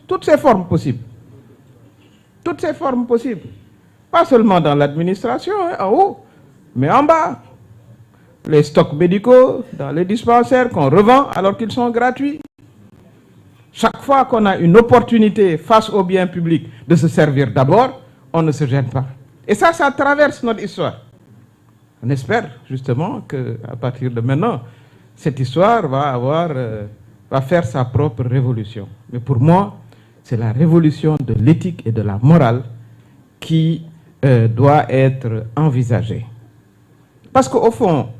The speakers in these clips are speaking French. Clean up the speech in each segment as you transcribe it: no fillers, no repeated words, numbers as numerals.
toutes ces formes possibles. Toutes ces formes possibles. Pas seulement dans l'administration, hein, en haut, mais en bas. Les stocks médicaux dans les dispensaires qu'on revend alors qu'ils sont gratuits. Chaque fois qu'on a une opportunité face au bien public de se servir d'abord, on ne se gêne pas. Et ça traverse notre histoire. On espère justement qu'à partir de maintenant, cette histoire va faire sa propre révolution. Mais pour moi, c'est la révolution de l'éthique et de la morale qui doit être envisagée. Parce qu'au fond,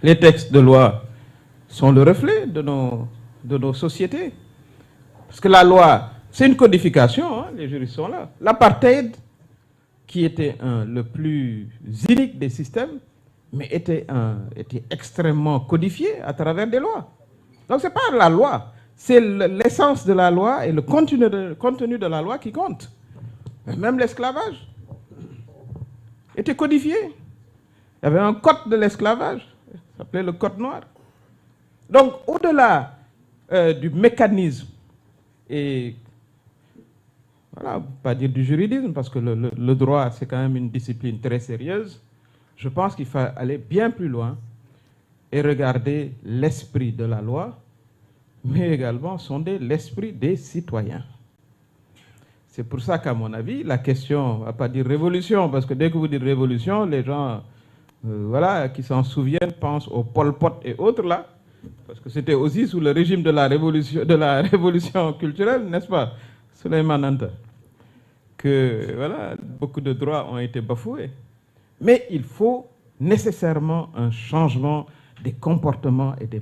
les textes de loi sont le reflet de nos sociétés. Parce que la loi, c'est une codification, hein, les juristes sont là. L'apartheid, qui était le plus inique des systèmes, mais était extrêmement codifié à travers des lois. Donc ce n'est pas la loi, c'est l'essence de la loi et le contenu de la loi qui compte. Même l'esclavage était codifié. Il y avait un code de l'esclavage. Ça s'appelait le Code noir. Donc, au-delà du mécanisme, et voilà, pas dire du juridisme, parce que le droit, c'est quand même une discipline très sérieuse, je pense qu'il faut aller bien plus loin et regarder l'esprit de la loi, mais également sonder l'esprit des citoyens. C'est pour ça qu'à mon avis, la question, on ne va pas dire révolution, parce que dès que vous dites révolution, les gens... voilà, qui s'en souviennent, pensent au Pol Pot et autres là, parce que c'était aussi sous le régime de la révolution culturelle, n'est-ce pas, Souleymane Anta, que voilà, beaucoup de droits ont été bafoués. Mais il faut nécessairement un changement des comportements et des